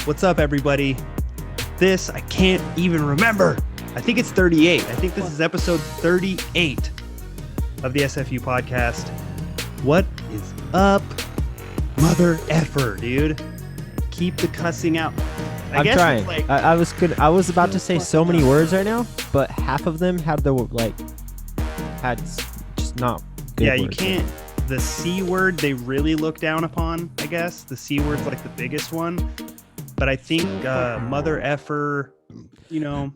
What's up, everybody? I can't even remember. I think it's 38. I think this is episode 38 of the SFU podcast. What is up, mother effer, dude? Keep the cussing out. I'm trying. Like, I was good. I was about to say so many words right now, but half of them had just not good Yeah, words. you can't. The C word they really look down upon, I guess. The C word's like the biggest one. But I think mother effer, the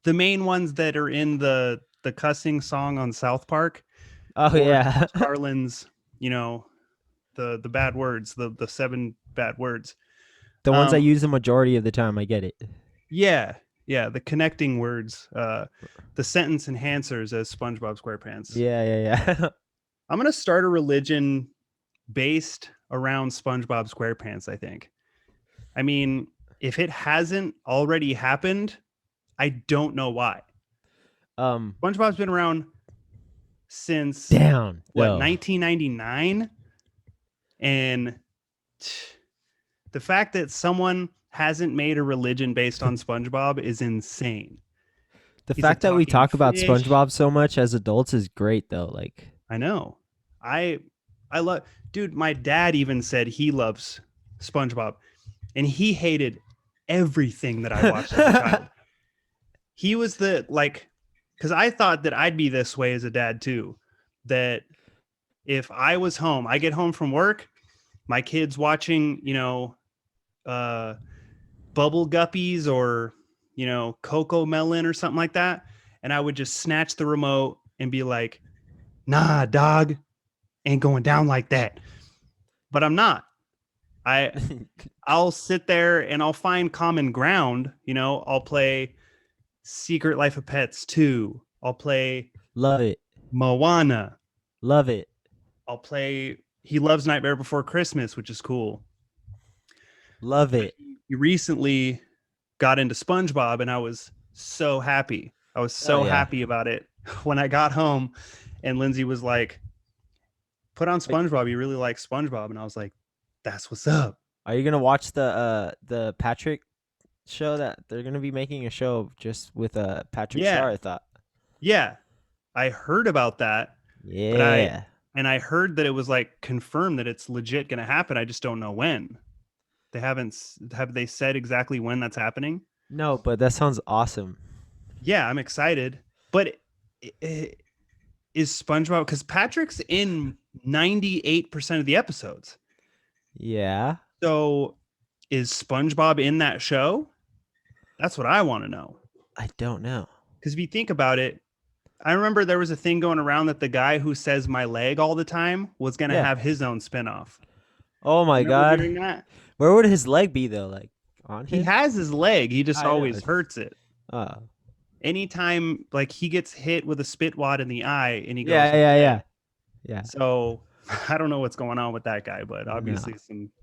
main ones that are in the cussing song on South Park. Oh, yeah. Carlin's, the bad words, the 7 bad words. The ones I use the majority of the time, I get it. Yeah, the connecting words, the sentence enhancers as SpongeBob SquarePants. Yeah. I'm going to start a religion based around SpongeBob SquarePants, I think. I mean, if it hasn't already happened, I don't know why. SpongeBob's been around since 1999, and the fact that someone hasn't made a religion based on SpongeBob is insane. The fact that we talk about SpongeBob so much as adults is great, though. Like, I know, I love, dude. My dad even said he loves SpongeBob, and he hated everything that I watched as a child. He was because I thought that I'd be this way as a dad too. That if I was home, I get home from work, my kid's watching, Bubble Guppies or, Coco Melon or something like that. And I would just snatch the remote and be like, nah, dog, ain't going down like that. But I'm not. I'll sit there and I'll find common ground. I'll play Secret Life of Pets 2. I'll play Love it. Moana. Love it. I'll play He Loves Nightmare Before Christmas, which is cool. Love it. He recently got into SpongeBob and I was so happy. I was so happy about it when I got home and Lindsay was like, put on SpongeBob. You really like SpongeBob. And I was like, that's what's up. Are you going to watch the Patrick show that they're going to be making a show just with Patrick Star, I thought? Yeah. I heard about that. Yeah. And I heard that it was confirmed that it's legit going to happen. I just don't know when. Have they said exactly when that's happening? No, but that sounds awesome. Yeah, I'm excited. But is SpongeBob, because Patrick's in 98% of the episodes. Yeah. So is SpongeBob in that show? That's what I want to know. I don't know. Because if you think about it, I remember there was a thing going around that the guy who says my leg all the time was going to have his own spinoff. Oh my God. Where would his leg be though? Like on him? He has his leg. He just always hurts it. Oh. Anytime he gets hit with a spit wad in the eye and he goes, Yeah. So I don't know what's going on with that guy, but obviously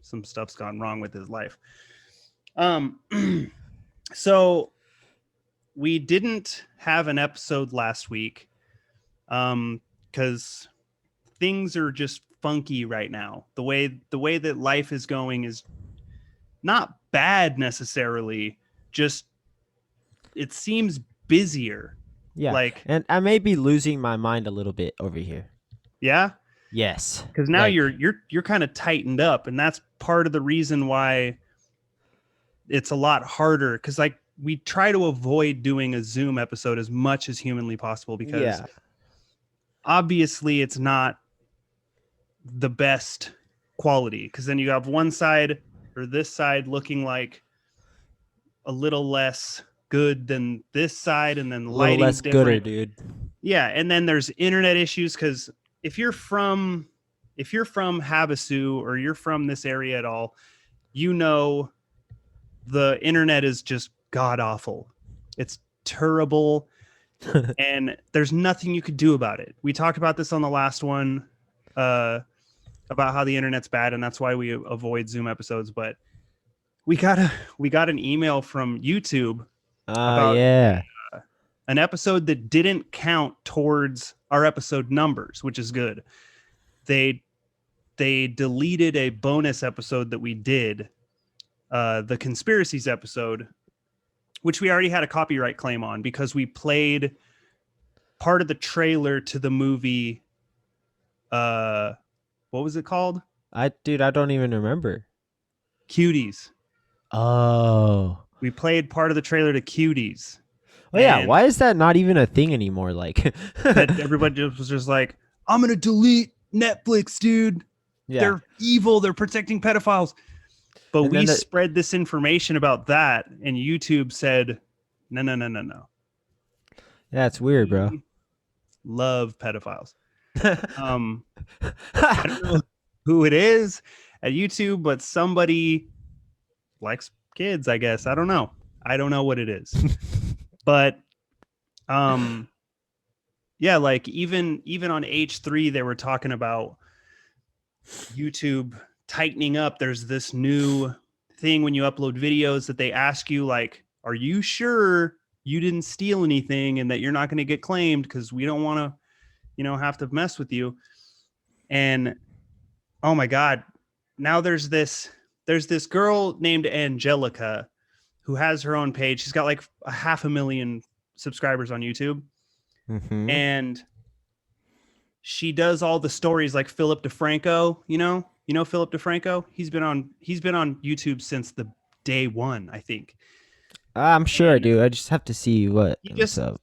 some stuff's gone wrong with his life. So we didn't have an episode last week because things are just funky right now. The way that life is going is not bad necessarily, just it seems busier. Yeah. And I may be losing my mind a little bit over here. Yeah? Yes. Because now you're kind of tightened up, and that's part of the reason why it's a lot harder. Because we try to avoid doing a Zoom episode as much as humanly possible because obviously it's not the best quality. Because then you have one side or this side looking like a little less good than this side, and then lighting less different. Gooder, dude. Yeah, and then there's internet issues because if you're from Havasu or you're from this area at all, the internet is just god awful. It's terrible, and there's nothing you could do about it. We talked about this on the last one, about how the internet's bad, and that's why we avoid Zoom episodes. But we got an email from YouTube about an episode that didn't count towards our episode numbers, which is good. They deleted a bonus episode that we did the conspiracies episode, which we already had a copyright claim on because we played part of the trailer to the movie. What was it called? Dude, I don't even remember. Cuties. Oh. We played part of the trailer to Cuties. Oh yeah, And why is that not even a thing anymore? Like, that everybody just was just like, I'm gonna delete Netflix, dude. yeah. They're evil. They're protecting pedophiles. But And we then spread this information about that, and YouTube said, no, no, no, no, no. yeah, it's weird, bro. We love pedophiles. I don't know who it is at YouTube, but somebody likes kids, I guess. I don't know. I don't know what it is. But yeah, like even on H3 they were talking about YouTube tightening up. There's this new thing when you upload videos that they ask you, like, are you sure you didn't steal anything and that you're not going to get claimed, because we don't want to, you know, have to mess with you. And oh my god, now there's this girl named Angelica who has her own page. She's got like 500,000 subscribers on YouTube. Mm-hmm. And she does all the stories like Philip DeFranco, you know Philip DeFranco. He's been on YouTube since the day one, I think. I'm sure I And do. I just have to see what's just up.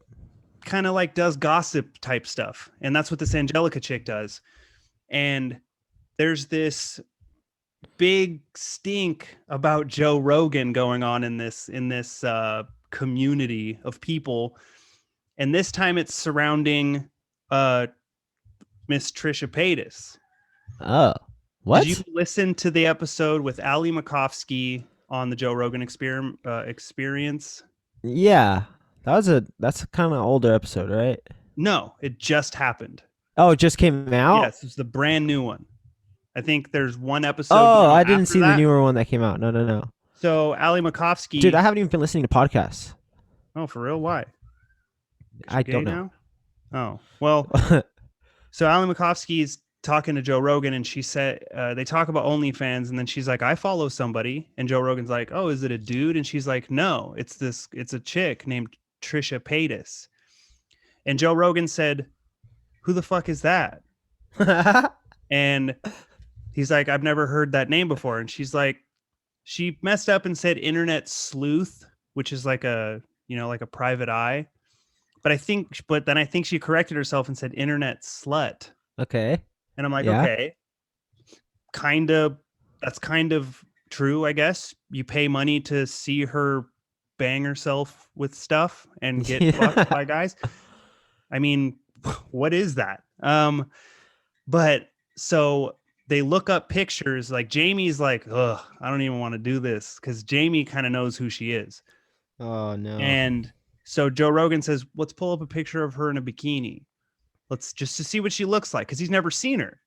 kind of like does gossip type stuff, and that's what this Angelica chick does. And there's this big stink about Joe Rogan going on in this community of people, and this time it's surrounding Miss Trisha Paytas. Oh, what? Did you listen to the episode with Ali Makovsky on the Joe Rogan experience? Yeah, that's a kind of older episode, right? No, it just happened. Oh, it just came out. Yes, it's the brand new one. I think there's one episode. Oh, I didn't after see that. the newer one that came out. No, no, no. So Ali Makovsky, Dude, I haven't even been listening to podcasts. oh, for real? Why? I don't know. Now? Oh, well. So Ali Makovsky's talking to Joe Rogan, and she said they talk about OnlyFans, and then she's like, I follow somebody, and Joe Rogan's like, oh, is it a dude? And she's like, no, it's a chick named Trisha Paytas. And Joe Rogan said, who the fuck is that? And he's like, I've never heard that name before. And she's like, she messed up and said internet sleuth, which is like a, like a private eye. But then I think she corrected herself and said internet slut. Okay. And I'm like, Yeah. okay, that's kind of true, I guess. You pay money to see her bang herself with stuff and get fucked by guys. I mean, what is that? But so they look up pictures. Like Jamie's like, ugh, I don't even want to do this, because Jamie kind of knows who she is. Oh no. And so Joe Rogan says, let's pull up a picture of her in a bikini. Let's just to see what she looks like, because he's never seen her.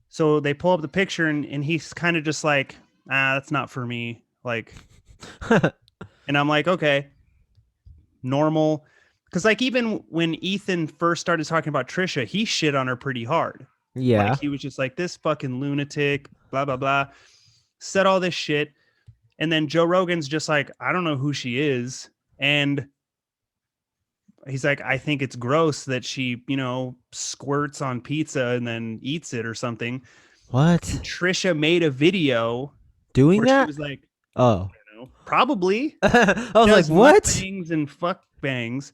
So they pull up the picture, and he's kind of just like, that's not for me. Like, and I'm like, okay, normal. Because like even when Ethan first started talking about Trisha, he shit on her pretty hard. Yeah. Like he was just like, this fucking lunatic, blah, blah, blah. Said all this shit. And then Joe Rogan's just like, I don't know who she is. And he's like, I think it's gross that she, squirts on pizza and then eats it or something. What? Trisha made a video Doing where that? she was like, Oh. probably. I was Does like, what? mukbangs and fuck bangs.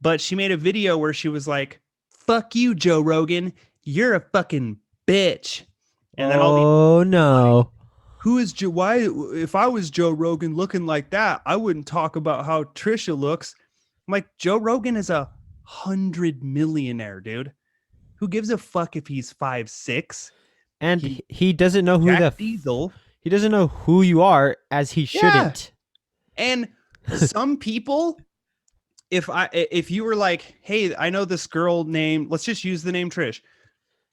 But she made a video where she was like, fuck you, Joe Rogan. You're a fucking bitch. And then oh no. who is Joe? Why? If I was Joe Rogan looking like that, I wouldn't talk about how Trisha looks. I'm like, Joe Rogan is 100 millionaire, dude. Who gives a fuck if he's 5'6"? And he doesn't know who Jack Diesel. He doesn't know who you are, as he shouldn't. And some people, if you were like, hey, I know this girl named, let's just use the name Trish.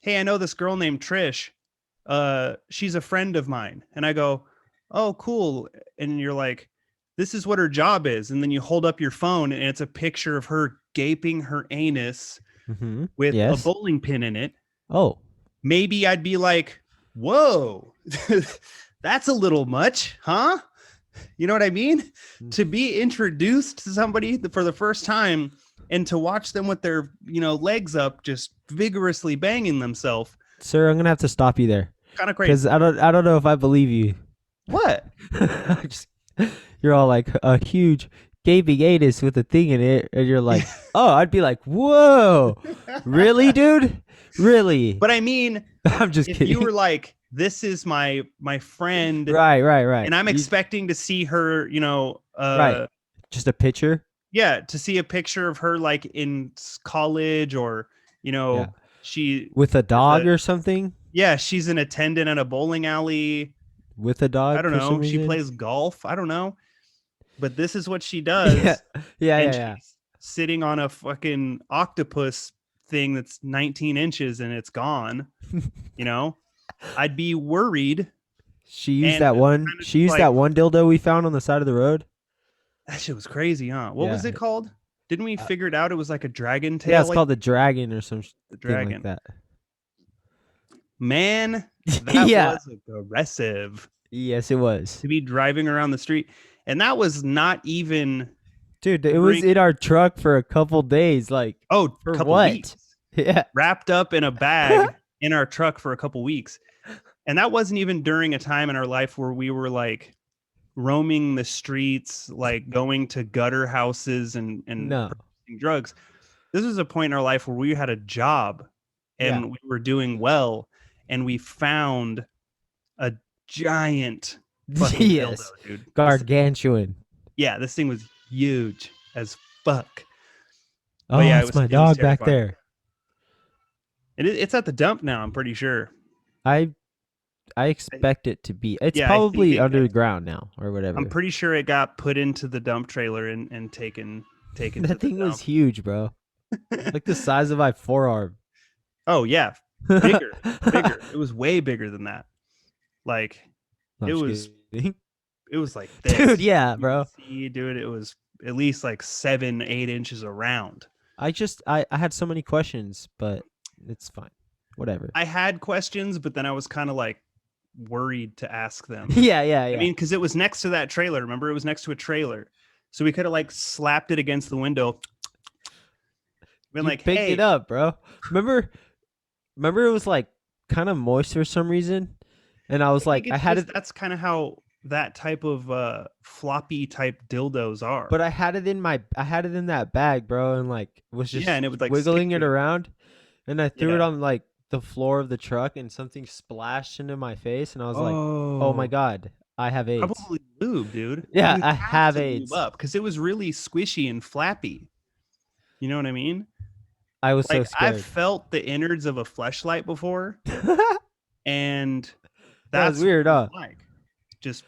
Hey, I know this girl named Trish. She's a friend of mine. And I go, oh, cool. And you're like, this is what her job is. And then you hold up your phone and it's a picture of her gaping her anus with a bowling pin in it. Oh. Maybe I'd be like, whoa, That's a little much, huh? You know what I mean? Mm. To be introduced to somebody for the first time and to watch them with their, legs up, just vigorously banging themselves, Sir, I'm gonna have to stop you there kind of because crazy. I don't know if I believe you. What? Just- you're all like a huge gaping anus with a thing in it, and you're like, oh, I'd be like, whoa, really, dude? Really? But I mean, I'm just if you were kidding. like, this is my friend, Right. and I'm You expecting to see her, right. Just a picture. yeah, to see a picture of her like in college, or you Yeah. know, she With a is dog a or something. yeah, she's an attendant at a bowling alley. With a I dog don't for some know. She reason. plays golf. I don't know. But this is what she Yeah. does. And Yeah. she's sitting on a fucking octopus thing that's 19 inches and it's gone. You know, I'd be worried. She used And that I'm one. kind of She just used that like, one dildo we found on the side of the road. that shit was crazy, huh? What was Yeah. it called? Didn't we Uh, figure it out? It was like a dragon yeah, tail, it's like called the dragon or some the thing like dragon. that. Man, that Yeah. was aggressive Yes, it was. to be driving around the street. And that was not even Dude, it was during, in our truck for a couple days. Like, oh, a for couple what? weeks. Yeah. Wrapped up in a bag in our truck for a couple weeks. And that wasn't even during a time in our life where we were like roaming the streets, like going to gutter houses and No. purchasing drugs. This was a point in our life where we had a job Yeah. and we were doing well, and we found a giant fucking dildo, Yes. dude. Gargantuan. Yeah, this thing was huge as fuck. But Oh, yeah, it's my it was dog back terrifying. there. It's at the dump now, I'm pretty sure. I I expect it to be. It's Yeah, I think probably underground now or whatever. I'm pretty sure it got put into the dump trailer and taken to That the thing was dump. huge, bro. Like the size of my forearm. Oh yeah, bigger. It was way bigger than that. Like I'm it just kidding. was like this. Dude, yeah, You bro. could see, dude, it was at least like 7-8 inches around. I had so many questions, but it's fine. Whatever. I had questions, but then I was kind of like worried to ask them. Yeah. I mean, because it was next to that trailer. Remember, it was next to a trailer, so we could have like slapped it against the window. Been You like, picked hey, it up, bro. Remember it was like kind of moist for some reason, and I was I think like, I it's had just it, that's kind of how that type of floppy type dildos are. but I had it in that bag, bro, and like was just yeah, and it would like wiggling stick it to it. around, and I threw it Yeah. on like the floor of the truck, and something splashed into my face, and I was like, oh my Oh, god, I have AIDS. probably lube, dude. Yeah, You I have have to lube AIDS. up because it was really squishy and flappy. You know what I mean? I was so Like I've scared. felt the innards of a fleshlight before, That and was that's weird, what it huh? was like. Just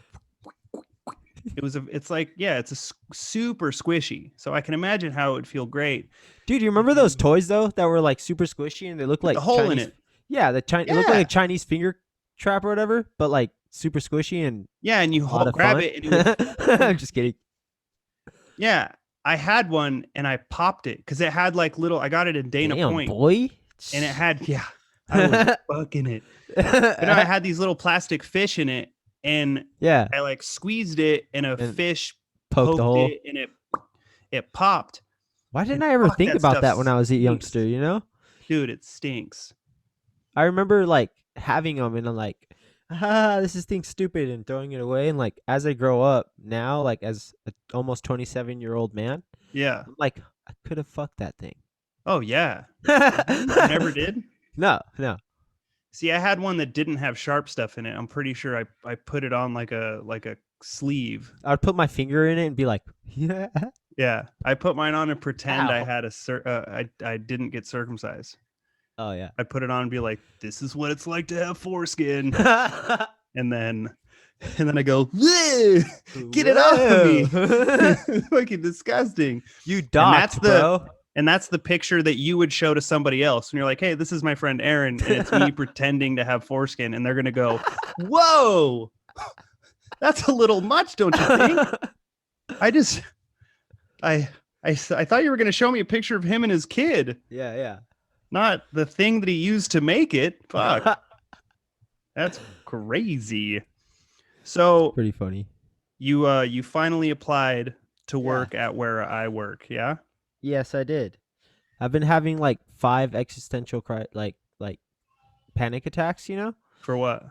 it's like, yeah, it's super squishy. So I can imagine how it would feel great Dude, you if remember those you toys though that were like super squishy and they looked with the like hole in Chinese? it. Yeah, it looked like Yeah, a Chinese finger trap or whatever, but like super squishy and yeah, and you a lot of grab fun. it and it would I'm just kidding. yeah. I had one and I popped it because it had like little. I got it in Dana Damn, Point, boy. and it had I was fucking it. But no, I had these little plastic fish in it, and Yeah, I like squeezed it, and a and fish poked the poked hole. it, and it popped. Why didn't And I ever fuck, think that about stuff that when I was a stinks, youngster? You know, dude. It stinks. I remember like having them and I'm like, this is thing stupid and throwing it away. And like as I grow up now, like as a almost 27-year-old man, Yeah. I'm like, I could have fucked that thing. Oh yeah. You never did. No. See, I had one that didn't have sharp stuff in it. I'm pretty sure I put it on like a sleeve. I would put my finger in it and be like, yeah. Yeah, I put mine on and pretend I Ow. had I didn't get circumcised. Oh yeah. I put it on and be like, this is what it's like to have foreskin, and then I go, get it off of me. Fucking disgusting. You that's docked, the- bro. And that's the picture that you would show to somebody else. And you're like, hey, this is my friend Aaron. And it's me pretending to have foreskin. And they're going to go, whoa, that's a little much, don't you think? I thought you were going to show me a picture of him and his kid, Yeah. not the thing that he used to make it. Fuck, that's crazy. So Pretty funny. you finally applied to Yeah. work at where I work, yeah? Yes, I did. I've been having like 5 existential like panic attacks, For what?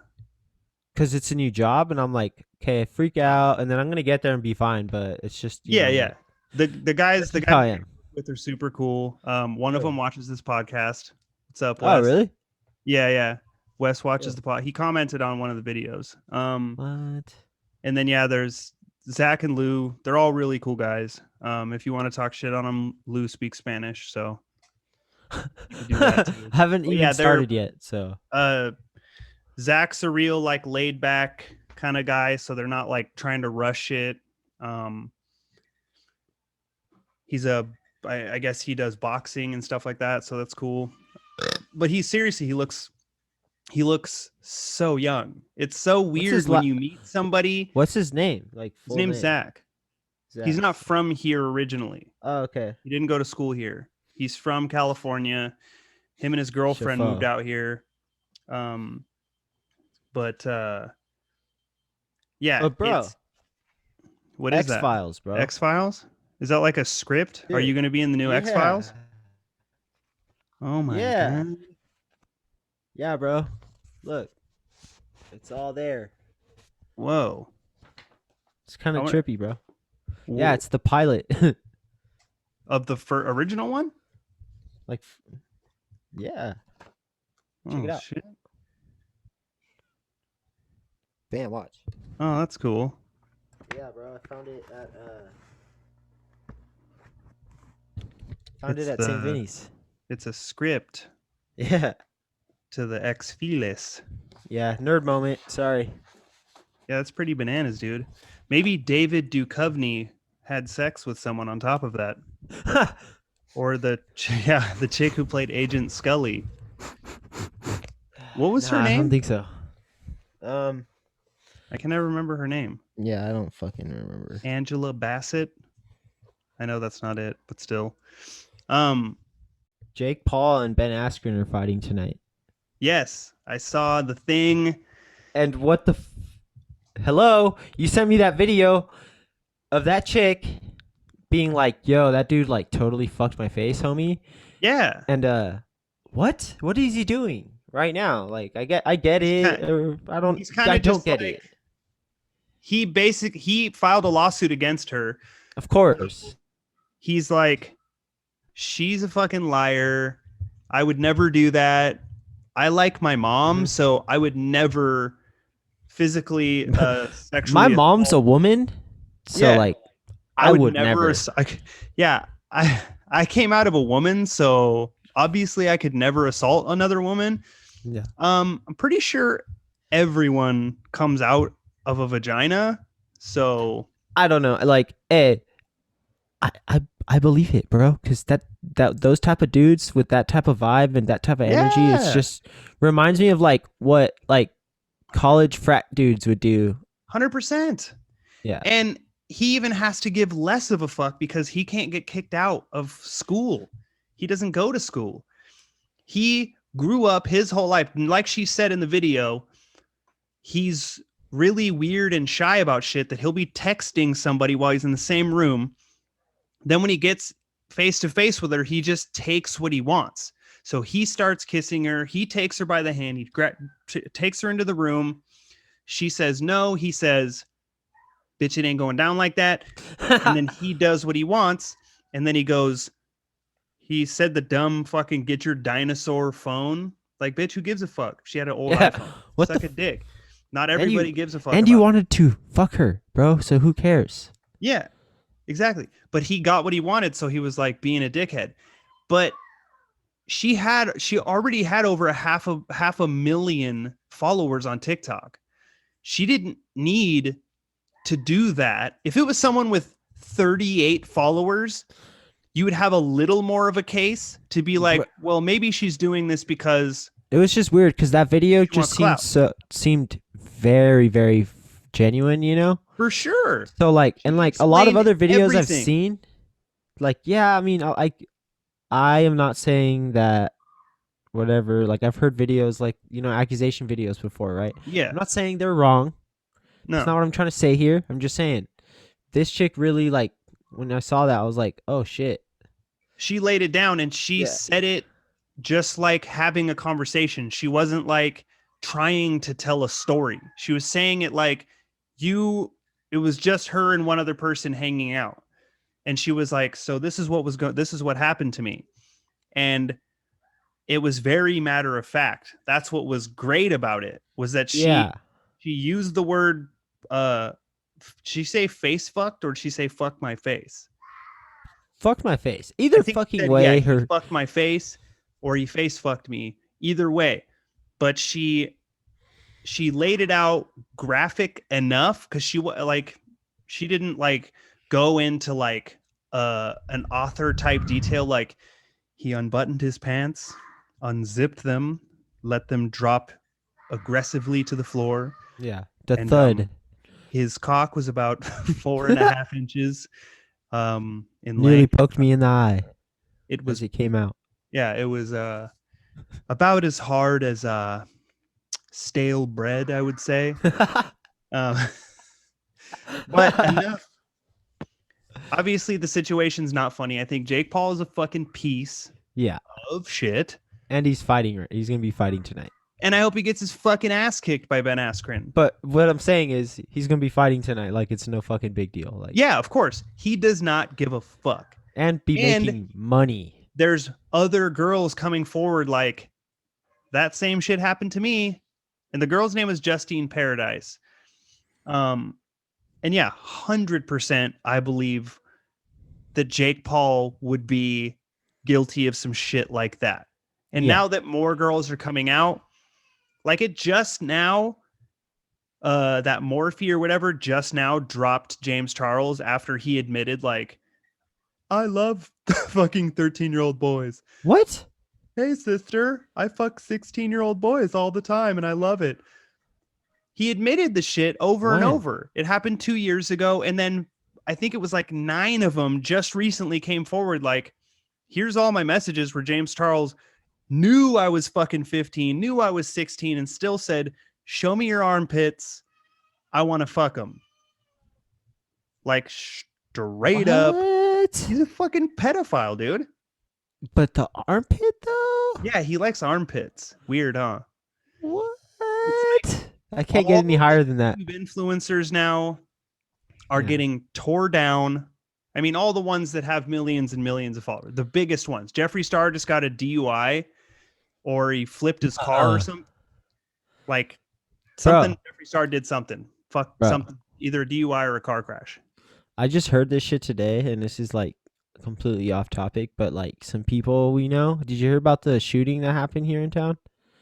because it's a new job, and I'm like, okay, freak out, and then I'm gonna get there and be fine. But it's just, Yeah, like yeah. The that's just guys how I that you're am. with are super cool. One of Really? them watches this podcast. What's up, Oh, Wes? really? Yeah, yeah. Wes watches Really? the pod. He commented on one of the videos. What? And then yeah, there's Zach and Lou. They're all really cool guys. If you want to talk shit on them, Lou speaks Spanish, so you could do that I too. haven't But even yeah, they're started yet, so uh Zach's a real like laid back kind of guy, so they're not like trying to rush it. Um, he's I guess he does boxing and stuff like that, so that's cool. But he seriously, he looks so young. It's so what's his weird when you meet somebody. what's his name? Like His full name's name? Zach. He's Zach. not from here originally. Oh, okay. He didn't go to school here. He's from California. Him and his girlfriend moved Shafo. out here. Um, but yeah, But bro, it's what is X that? Files, bro. X Files? Is that like a script? Are you Dude. going to be in the new X Yeah. Files? Oh my Yeah. god! Yeah, bro. Look, it's all there. Whoa! It's kind I of want, trippy, bro. Yeah, it's the pilot. of the original one. Like, yeah. Check Oh it out. shit! Bam, watch. Oh, that's cool. Yeah, bro. I found it at found It's it at St. Vinny's. It's a script Yeah. to the X Files. Yeah. Nerd moment. Sorry. Yeah, that's pretty bananas, dude. Maybe David Duchovny had sex with someone on top of that, or the chick who played Agent Scully. What was her I don't name? think so. I can never remember her name. Yeah, I don't fucking remember. Angela Bassett. I know that's not it, but still. Jake Paul and Ben Askren are fighting tonight. Yes, I saw the thing. And what the hello? You sent me that video of that chick being like, "Yo, that dude like totally fucked my face, homie." Yeah. And what? What is he doing right now? Like, I get it. Or I don't. He's kind I of don't just get like, it. he filed a lawsuit against her. Of course. He's like, she's a fucking liar. I would never do that. I like my mom, so I would never physically sexually. My mom's a woman, so Yeah. like, I would never. Yeah, I came out of a woman, so obviously I could never assault another woman. Yeah. I'm pretty sure everyone comes out of a vagina, so I don't know. Like, hey, I believe it, bro, because that those type of dudes with that type of vibe and that type of energy, it's Yeah. just reminds me of like what like college frat dudes would do. 100%. Yeah. And he even has to give less of a fuck because he can't get kicked out of school. He doesn't go to school. He grew up his whole life. Like she said in the video, he's really weird and shy about shit that he'll be texting somebody while he's in the same room. Then when he gets face to face with her, he just takes what he wants. So he starts kissing her. He takes her by the hand. He takes her into the room. She says no. He says, bitch, it ain't going down like that. And then he does what he wants. And then he goes, he said the dumb fucking get your dinosaur phone. Like, bitch, who gives a fuck? She had an old Yeah. iPhone. What Suck the a dick. Not everybody gives a fuck. And you about it. wanted to fuck her, bro. So who cares? Yeah, exactly. But he got what he wanted, so he was like being a dickhead. But she already had over half a million followers on TikTok. She didn't need to do that. If it was someone with 38 followers, you would have a little more of a case to be like, well, maybe she's doing this because it was just weird because that video just seemed very, very genuine, you know? For sure. So like, and like a lot of other videos everything. I've seen, like, yeah, I mean, I am not saying that whatever, like I've heard videos like, you know, accusation videos before, right? Yeah. I'm not saying they're wrong. That's No. not what I'm trying to say here. I'm just saying this chick really like when I saw that I was like, oh shit. She laid it down and she Yeah. said it just like having a conversation. She wasn't like trying to tell a story. She was saying it like you it was just her and one other person hanging out. And she was like, "So this is what happened to me." And it was very matter of fact. That's what was great about it was that Yeah. she used the word uh she say face fucked or did she say fuck my face? Fucked my face. I Either think he fucking said, yeah, way he her fucked my face or he face fucked me. Either way. But she laid it out graphic enough because she didn't like go into like an author type detail like he unbuttoned his pants, unzipped them, let them drop aggressively to the floor, yeah, the and thud his cock was about 4.5 inches in nearly length. poked me in the eye It as was it came out. yeah, it was about as hard as stale bread, I would say. Um, but enough. Obviously, the situation's not funny. I think Jake Paul is a fucking piece Yeah. of shit, And he's fighting. He's gonna be fighting tonight. and I hope he gets his fucking ass kicked by Ben Askren. But what I'm saying is he's gonna be fighting tonight like it's no fucking big deal. Like Yeah, of course, he does not give a fuck. and be And making money. there's other girls coming forward like that same shit happened to me, and the girl's name was Justine Paradise. Um, and yeah, 100%, I believe that Jake Paul would be guilty of some shit like that. And Yeah. now that more girls are coming out, like it just now, that Morphe or whatever just now dropped James Charles after he admitted, like, I love fucking 13-year-old boys. What? Hey, sister, I fuck 16-year-old boys all the time and I love it. He admitted the shit over and When? over. It happened 2 years ago. And then I think it was like 9 of them just recently came forward, like, here's all my messages where James Charles knew I was fucking 15, knew I was 16, and still said, show me your armpits. I want to fuck them. Like straight up. What? He's a fucking pedophile, dude. But the armpit though? Yeah, he likes armpits. Weird, huh? What? It's I can't all get any higher than that. YouTube influencers now are Yeah. getting tore down. I mean, all the ones that have millions and millions of followers, the biggest ones. Jeffree Star just got a DUI or he flipped his car or something. Like something, Jeffree Star did something. Fuck Bro. something, either a DUI or a car crash. I just heard this shit today, and this is like completely off topic, but like some people we know. Did you hear about the shooting that happened here in town?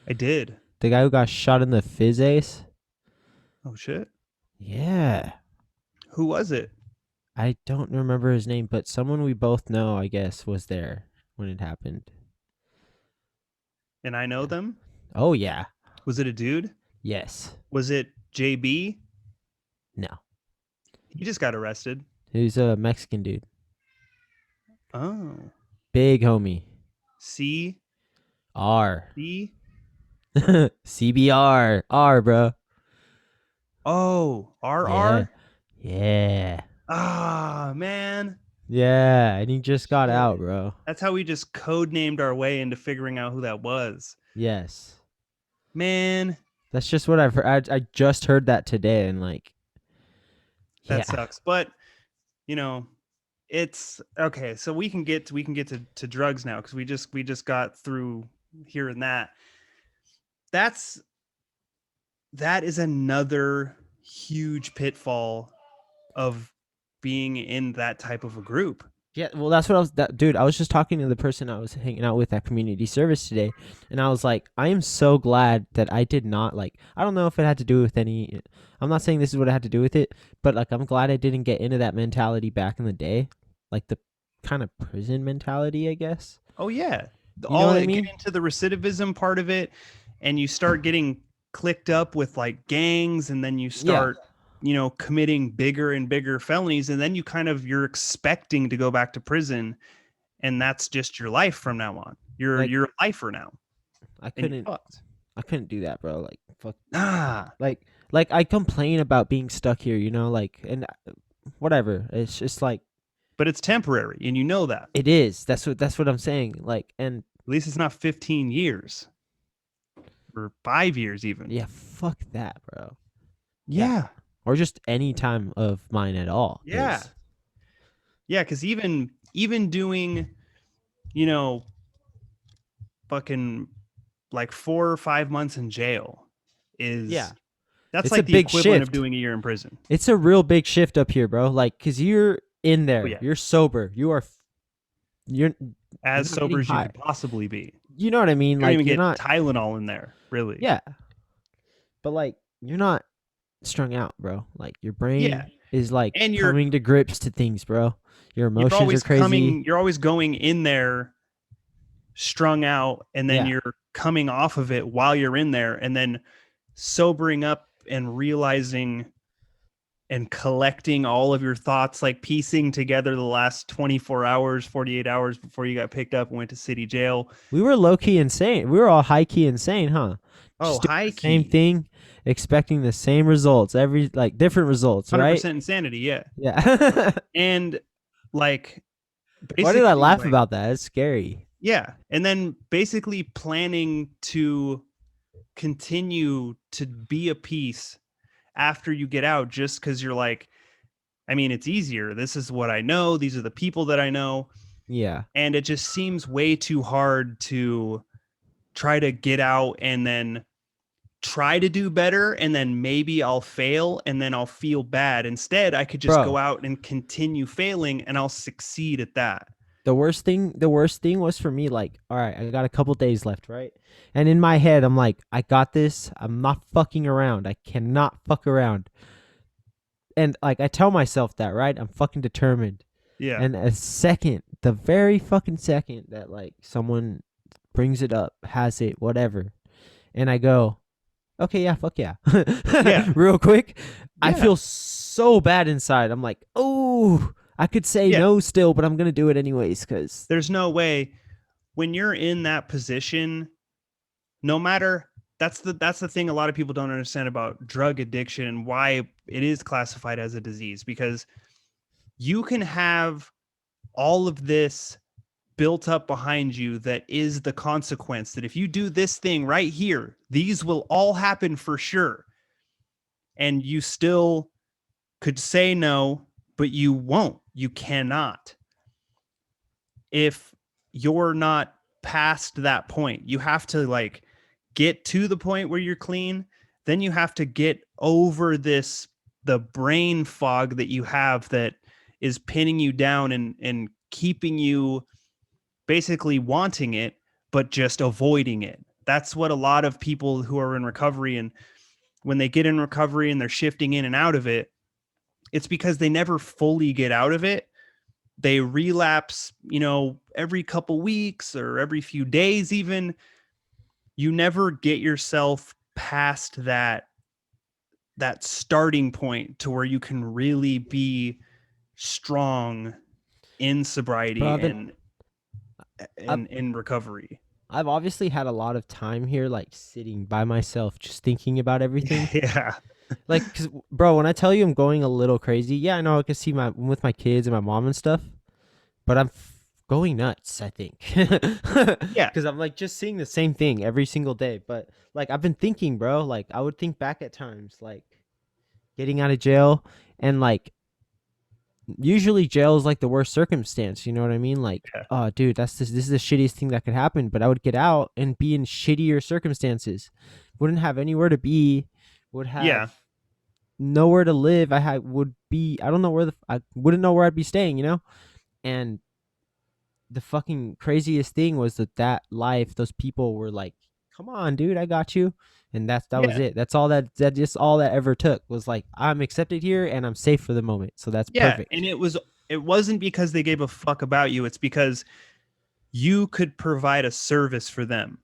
I did. The guy who got shot in the fizz ace? Oh shit. Yeah. Who was it? I don't remember his name, but someone we both know, I guess, was there when it happened. And I know them. Oh, yeah. Was it a dude? Yes. Was it JB? No. He just got arrested. He was a Mexican dude. Oh. Big homie. C R. C. CBR. R, bro. Oh, R Yeah. R. Yeah. Ah, man. Yeah. And he just got Shit. out, bro. That's how we just code named our way into figuring out who that was. Yes. Man, That's just what I've heard. I just heard that today, and like, that yeah. sucks. But you know, it's okay. So we can get to drugs now because we just got through hearing that. That is another huge pitfall of being in that type of a group. Yeah, well, that's what I was. Dude, I was just talking to the person I was hanging out with at community service today, and I was like, I am so glad that I did not like. I don't know if it had to do with any. I'm not saying this is what it had to do with it, but like, I'm glad I didn't get into that mentality back in the day, like the kind of prison mentality, I guess. Oh yeah, You know what I mean? get into the recidivism part of it, and you start getting clicked up with like gangs, and then you start committing bigger and bigger felonies, and then you're expecting to go back to prison, and that's just your life from now on. You're Like- you're a lifer now. I And you're couldn't. fucked. I couldn't do that, bro. Like, fuck. Ah, Like, Like I complain about being stuck here, you know, like and whatever. It's just like But it's temporary, and you know that. it is. That's what I'm saying. Like and At least it's not 15 years or 5 years even. yeah, fuck that, bro. Yeah. Yeah. Or just any time of mine at all Yeah. cuz Yeah, because even doing, you know, fucking like 4 or 5 months in jail is yeah, that's it's a like the big equivalent of shift. doing a year in prison. It's a real big shift up here, bro. Like cuz you're in Oh there. yeah. You're sober. You're you're As not sober getting as you high. could possibly be. You know what I mean? You don't Like even you're get not Tylenol in there, really. yeah, but like you're not strung out, bro. Like your Yeah. brain is like And coming to grips to things, bro. Your you're emotions are always crazy. coming, you're always going in there strung out, and then Yeah. you're coming off of it while you're in there, and then sobering up and realizing and collecting all of your thoughts, like piecing together the last 24 hours, 48 hours before you got picked up and went to city jail. We were low key insane. We were all high key insane, huh? Oh, Just doing high the same key. thing, expecting the same results, every like different results, right? 100% insanity. Yeah. Yeah. And like Why did I basically, laugh like, about that? It's scary. yeah. And then basically planning to continue to be a piece after you get out just because you're like, I mean, it's easier. This is what I know. These are the people that I know. Yeah. And it just seems way too hard to try to get out and then try to do better. And then maybe I'll fail and then I'll feel bad. Instead, I could just go Bro, out and continue failing and I'll succeed at that. the worst thing was for me, like, all right, I got a couple days left, right? And in my head, I'm like, I got this. I'm not fucking around. I cannot fuck around. And like I tell myself that, right? I'm fucking determined. Yeah. And the very fucking second that like someone brings it up, has it, whatever, and I go, okay, yeah, fuck yeah, Yeah. real quick, I Yeah. feel so bad inside. I'm like, oh, I could say Yeah. no still, but I'm gonna do it anyways, cause There's no way when you're in that position, no matter that's the thing a lot of people don't understand about drug addiction and why it is classified as a disease, because you can have all of this built up behind you that is the consequence that if you do this thing right here, these will all happen for sure. And you still could say no, but you won't. You cannot. If you're not past that point, you have to like get to the point where you're clean. Then you have to get over the brain fog that you have that is pinning you down and keeping you basically wanting it, but just avoiding it. That's what a lot of people who are in recovery, and when they get in recovery and they're shifting in and out of it, it's because they never fully get out of it. They relapse, every couple weeks or every few days, even. You never get yourself past that starting point to where you can really be strong in bro, sobriety and I've, in recovery. I've obviously had a lot of time here, like sitting by myself, just thinking about everything. Yeah. Like, cause, bro, when I tell you I'm going a little crazy, yeah, I know I can see with my kids and my mom and stuff, but I'm going nuts, I think. Yeah. Because I'm like just seeing the same thing every single day. But like I've been thinking, bro, like I would think back at times, like getting out of jail, and like usually jail is like the worst circumstance. You know what I mean? Like, Yeah. oh, dude, this is the shittiest thing that could happen. But I would get out and be in shittier circumstances, wouldn't have anywhere to be, would Yeah. have nowhere to live. I don't know I wouldn't know where I'd be staying. You know, and the fucking craziest thing was that life, those people were like, come on, dude, I got you. And that was Yeah. it. That's all that just all that ever took was like, I'm accepted here and I'm safe for the moment. So that's Yeah. And perfect. it wasn't because they gave a fuck about you. It's because you could provide a service for them.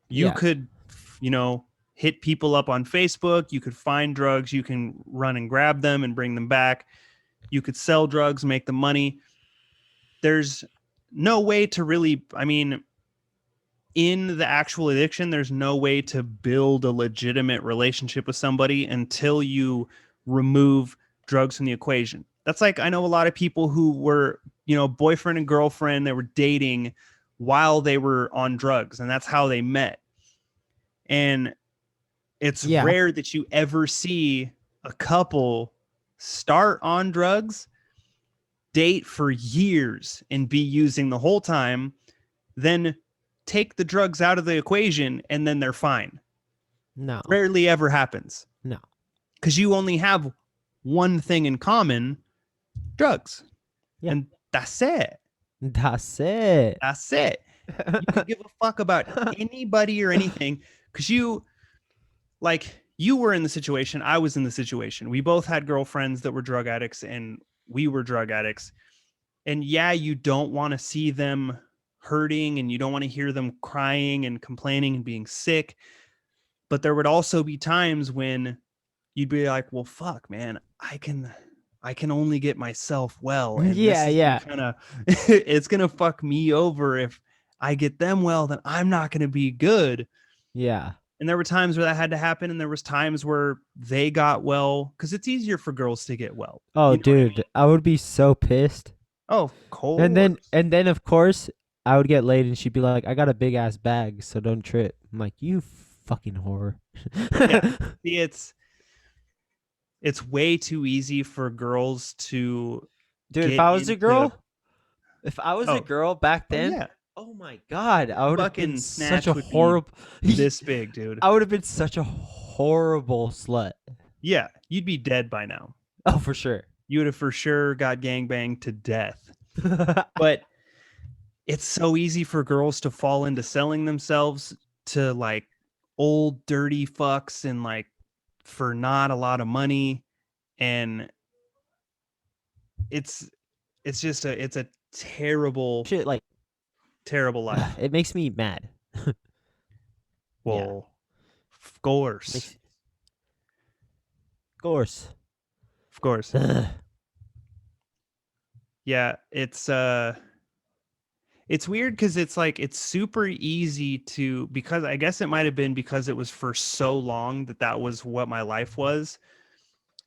You Yeah. could, you know, hit people up on Facebook. You could find drugs. You can run and grab them and bring them back. You could sell drugs, make the money. There's no way to really, I mean, in the actual addiction, there's no way to build a legitimate relationship with somebody until you remove drugs from the equation. That's like, I know a lot of people who were, boyfriend and girlfriend, they were dating while they were on drugs, and that's how they met. And it's Yeah. rare that you ever see a couple start on drugs, date for years, and be using the whole time, then take the drugs out of the equation, and then they're fine. No. Rarely ever happens No. because you only have one thing in common: drugs. Yeah. And that's it. That's it. That's it. You could give a fuck about anybody or anything because you were in the situation. I was in the situation. We both had girlfriends that were drug addicts, and we were drug addicts. And yeah, you don't want to see them hurting, and you don't want to hear them crying and complaining and being sick. But there would also be times when you'd be like, well, fuck, man, I can only get myself well. And this Yeah, is gonna yeah. kind of it's gonna fuck me over. If I get them well, then I'm not gonna be good. Yeah. And there were times where that had to happen, and there was times where they got well, because it's easier for girls to get well. Oh, You know what I dude, mean? I would be so pissed. Oh, of And then course. and then of course I would get laid and she'd be like, "I got a big ass bag, so don't trip." I'm like, "You fucking whore." Yeah. See, it's way too easy for girls to Dude, get into. if I was a Oh, girl back oh then, yeah. oh my god, I would have been Fucking such a snatch would be horrible this big, dude. I would have been such a horrible slut. Yeah, you'd be dead by now. Oh, for sure. You would have for sure got gangbanged to death. But it's so easy for girls to fall into selling themselves to like old dirty fucks, and like for not a lot of money. And it's it's a terrible, Shit, like terrible life. it makes me mad. Yeah, Well, of course. makes of course. Of course. Yeah, it's weird because it's like it's super easy to, because I guess it might have been because it was for so long that was what my life was,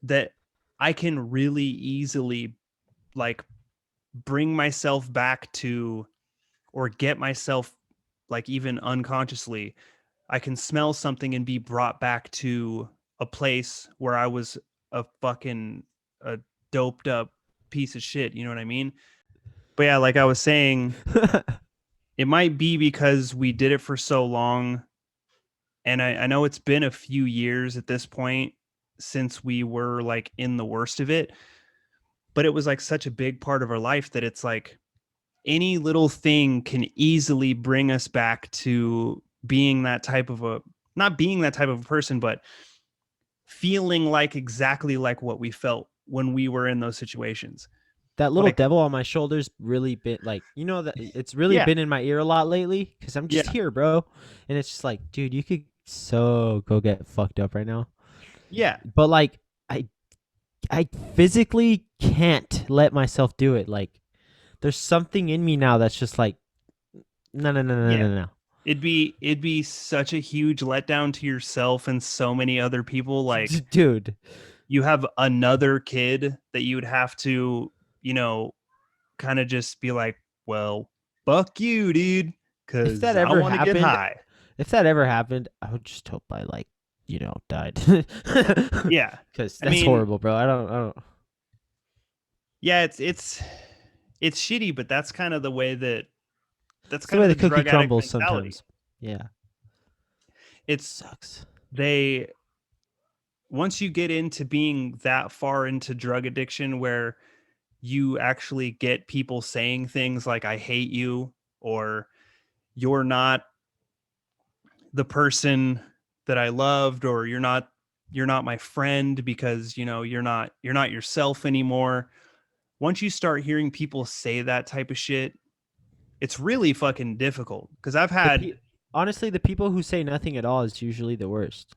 that I can really easily like bring myself back to, or get myself, like even unconsciously, I can smell something and be brought back to a place where I was a doped up piece of shit, you know what I mean? But yeah, like I was saying, it might be because we did it for so long. And I know it's been a few years at this point since we were like in the worst of it, but it was like such a big part of our life that it's like any little thing can easily bring us back to being that type of a, not being that type of a person, but feeling like exactly like what we felt when we were in those situations. That little Like, devil on my shoulders really been like, that it's really yeah, been in my ear a lot lately because I'm just yeah, here, bro. And it's just like, dude, you could so go get fucked up right now. yeah, But like, I I physically can't let myself do it. Like, there's something in me now that's just like, no, no, no, no, yeah. no, no. It'd be such a huge letdown to yourself and so many other people. Like, Dude, you have another kid that you would have to, you know, kind of just be like, well, fuck you, dude, if because that I ever want to get happened, high. I would just hope I like, died. Yeah. Because I that's mean, horrible, bro. I don't. yeah, it's shitty, but that's It's the kind way of the the cookie drug addict crumbles mentality. sometimes. Yeah, It's sucks. they Once you get into being that far into drug addiction where you actually get people saying things like I hate you, or you're not the person that I loved, or you're not my friend because you're not yourself anymore. Once you start hearing people say that type of shit, it's really fucking difficult, because I've The had. pe- Honestly, the people who say nothing at all is usually the worst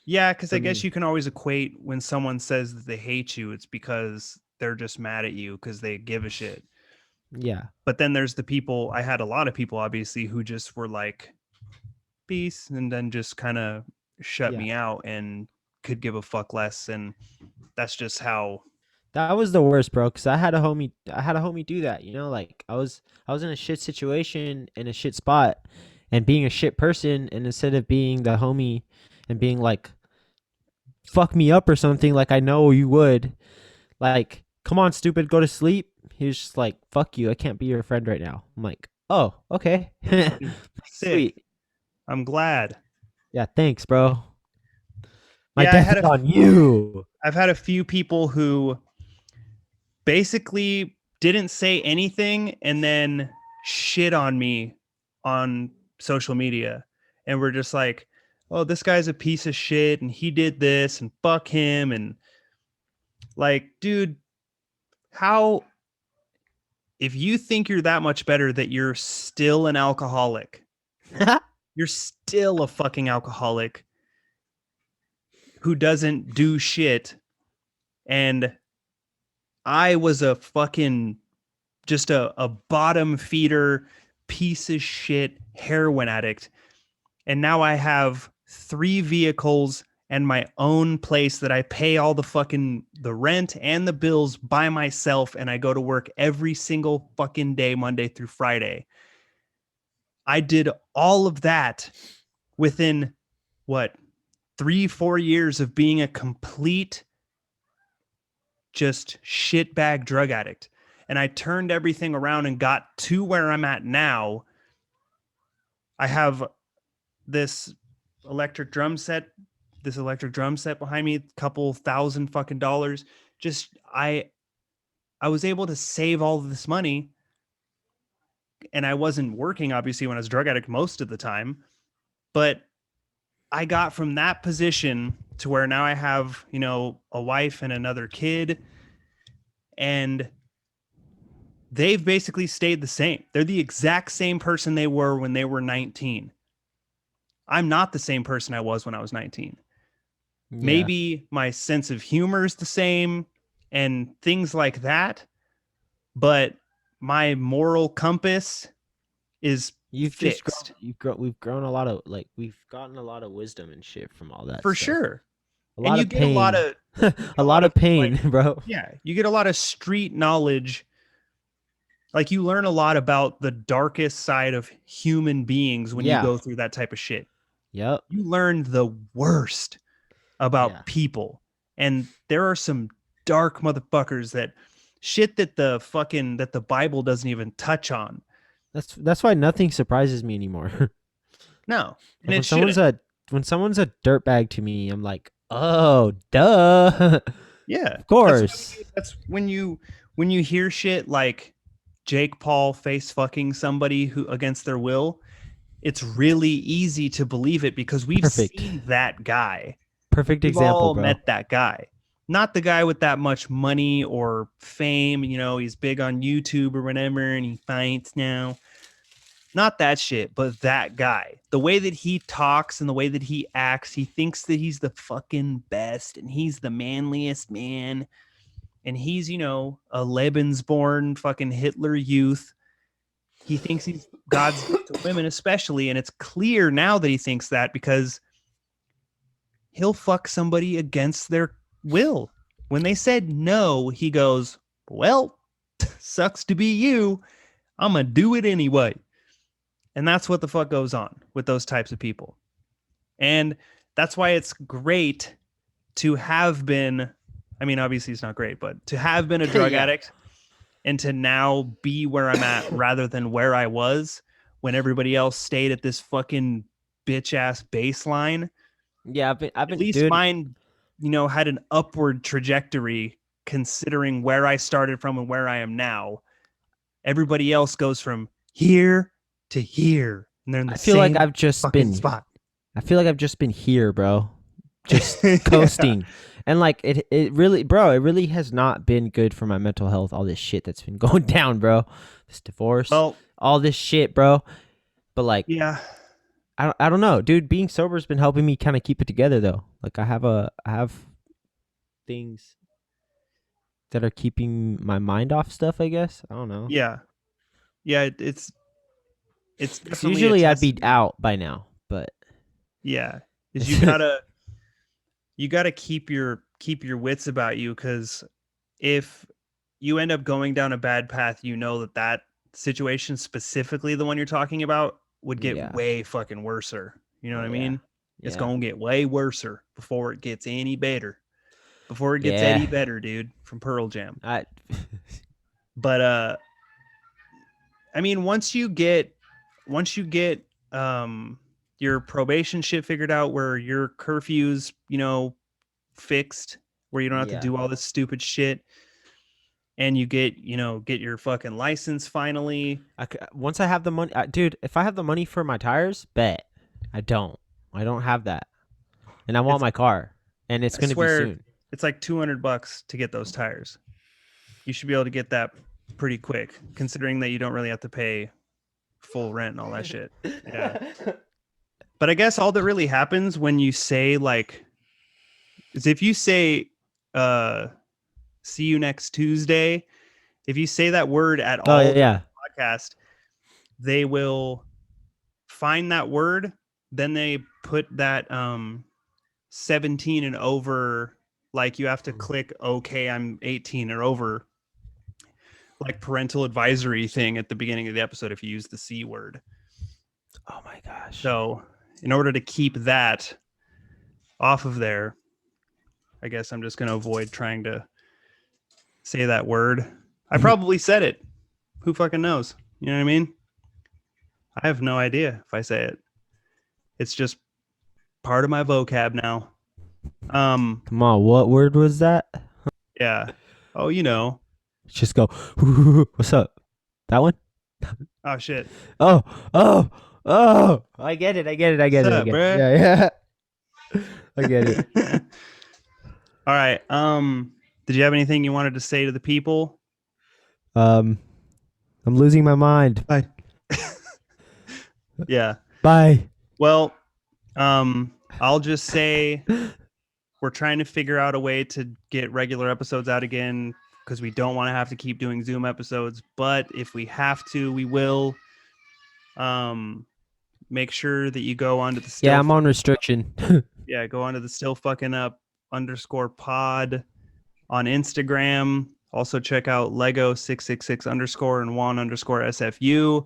Yeah, because I for guess me. you can always equate when someone says that they hate you, it's because they're just mad at you because they give a shit. Yeah. But then there's the people, I had a lot of people obviously who just were like, peace, and then just kind of shut Yeah. me out and could give a fuck less. And that's just how, That was the worst, bro. Cause I had a homie do that. You know, like I was in a shit situation in a shit spot, and being a shit person, and instead of being the homie and being like, "Fuck me up" or something, like I know you would, like, "Come on, stupid, go to sleep." He was just like, "Fuck you, I can't be your friend right now." I'm like, "Oh, okay, sick. sweet, I'm glad. yeah, thanks, bro. My Yeah, death is on you." I've had a few people who basically didn't say anything and then shit on me on social media, and we're just like, oh, this guy's a piece of shit and he did this and fuck him. And like, dude, how, if you think you're that much better that you're still an alcoholic, you're still a fucking alcoholic who doesn't do shit. And I was a fucking, just a bottom feeder piece of shit heroin addict. And now I have 3 vehicles and my own place that I pay all the fucking the rent and the bills by myself, and I go to work every single fucking day, Monday through Friday. I did all of that within what, 3 4 years of being a complete just shitbag drug addict. And I turned everything around and got to where I'm at now. I have this electric drum set, this electric drum set behind me, a couple thousand fucking dollars. Just I was able to save all of this money, and I wasn't working obviously when I was a drug addict most of the time, but I got from that position to where now I have, a wife and another kid, and they've basically stayed the same. They're the exact same person they were when they were 19. I'm not the same person I was when I was 19. Yeah, Maybe my sense of humor is the same and things like that, but my moral compass is you've just grown. fixed We've grown a lot of like we've gotten a lot of wisdom and shit from all that for stuff. sure. A And lot you of get a lot pain, of a lot of like, pain, bro. yeah, you get a lot of street knowledge. Like you learn a lot about the darkest side of human beings when you Yeah. go through that type of shit. Yep. You learn the worst Yeah. about people. And there are some dark motherfuckers that shit that the Bible doesn't even touch on. That's why nothing surprises me anymore. No. And Like it shouldn't. when someone's a dirtbag to me, I'm like, oh, duh. Yeah. Of course. That's when you hear shit like Jake Paul face fucking somebody who against their will, it's really easy to believe it because we've Perfect. seen that guy. Perfect We've example, all bro. met that guy. Not the guy with that much money or fame, he's big on YouTube or whatever and he fights now. Not that shit, but that guy. The way that he talks and the way that he acts, he thinks that he's the fucking best and he's the manliest man. And he's, a Lebensborn fucking Hitler youth. He thinks he's God's gift to women, especially. And it's clear now that he thinks that because he'll fuck somebody against their will. When they said no, he goes, well, sucks to be you. I'm going to do it anyway. And that's what the fuck goes on with those types of people. And that's why it's great to have been, I mean, obviously it's not great, but to have been a drug Yeah. addict and to now be where I'm at rather than where I was when everybody else stayed at this fucking bitch ass baseline. Yeah, I've At been, least dude. mine, had an upward trajectory considering where I started from and where I am now. Everybody else goes from here to here and they're in the I feel like same I've just fucking been, spot. I feel like I've just been here, bro. Just Yeah. coasting. And like it really, bro, it really has not been good for my mental health. All this shit that's been going down, bro. This divorce, Well, all this shit, bro. But like, yeah. I don't know, dude. Being sober's been helping me kind of keep it together, though. Like I have things that are keeping my mind off stuff. I guess I don't know. Yeah. Yeah, it's 'Cause definitely usually a I'd be testament. out by now, but Yeah, is you gotta keep your wits about you, because if you end up going down a bad path, you know that situation, specifically the one you're talking about, would get yeah. way fucking worser. You know what Oh I yeah. mean? It's Yeah. gonna get way worser before it gets any better. Before it gets Yeah. any better, dude, from Pearl Jam. I But I mean, once you get your probation shit figured out, where your curfews, fixed, where you don't have to yeah. do all this stupid shit, and you get your fucking license finally. Once I have the money, dude, if I have the money for my tires, bet. I don't. I don't have that. And I want It's my car, and it's I going to be swear soon. it's like $200 to get those tires. You should be able to get that pretty quick, considering that you don't really have to pay full rent and all that shit. Yeah. But I guess all that really happens when you say, like, is if you say see you next Tuesday, if you say that word at Oh all during yeah. the podcast, they will find that word, then they put that 17 and over, like you have to click okay, I'm 18 or over, like parental advisory thing at the beginning of the episode if you use the C word. Oh my gosh. So in order to keep that off of there, I guess I'm just going to avoid trying to say that word. I probably said it. Who fucking knows? You know what I mean? I have no idea if I say it. It's just part of my vocab now. Come on, what word was that? Yeah. Oh, you know. Just go. What's up? That one? Oh shit. Oh, oh, oh! I get it. I get it. I get What's it. I up, get it. bruh? Yeah, yeah. I get it. All right. Did you have anything you wanted to say to the people? I'm losing my mind. Bye. Yeah. Bye. Well, I'll just say we're trying to figure out a way to get regular episodes out again, because we don't want to have to keep doing Zoom episodes. But if we have to, we will. Make sure that you go onto the Yeah, I'm on restriction. go onto the still fucking up _pod on Instagram. Also check out Lego 666 _ and Juan _SFU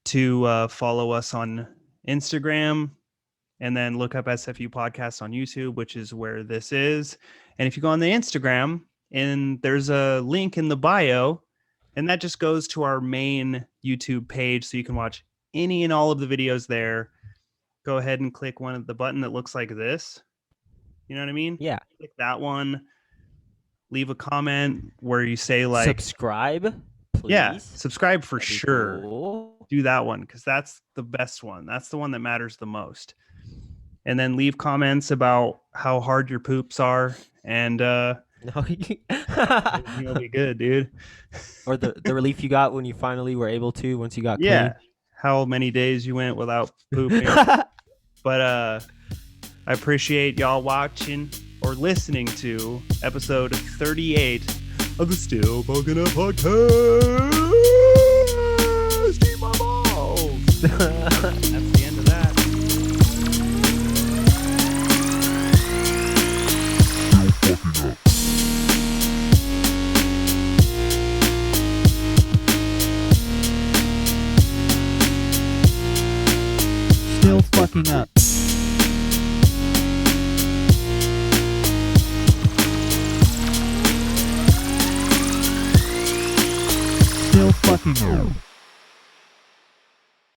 to follow us on Instagram, and then look up SFU podcast on YouTube, which is where this is. And if you go on the Instagram, and there's a link in the bio, and that just goes to our main YouTube page, so you can watch any and all of the videos there. Go ahead and click the button that looks like this. You know what I mean? Yeah. Click that one. Leave a comment where you say, like, subscribe, please. Yeah, subscribe for That'd be sure. cool. Do that one, because that's the best one. That's the one that matters the most. And then leave comments about how hard your poops are, and No, you'll be good, dude. or the relief you got when you finally were able to, once you got Yeah, how many days you went without pooping. clean. But I appreciate y'all watching or listening to episode 38 of the Still Fucking Up podcast. Eat my balls. That's the end of that. Still fucking up. Still fucking up.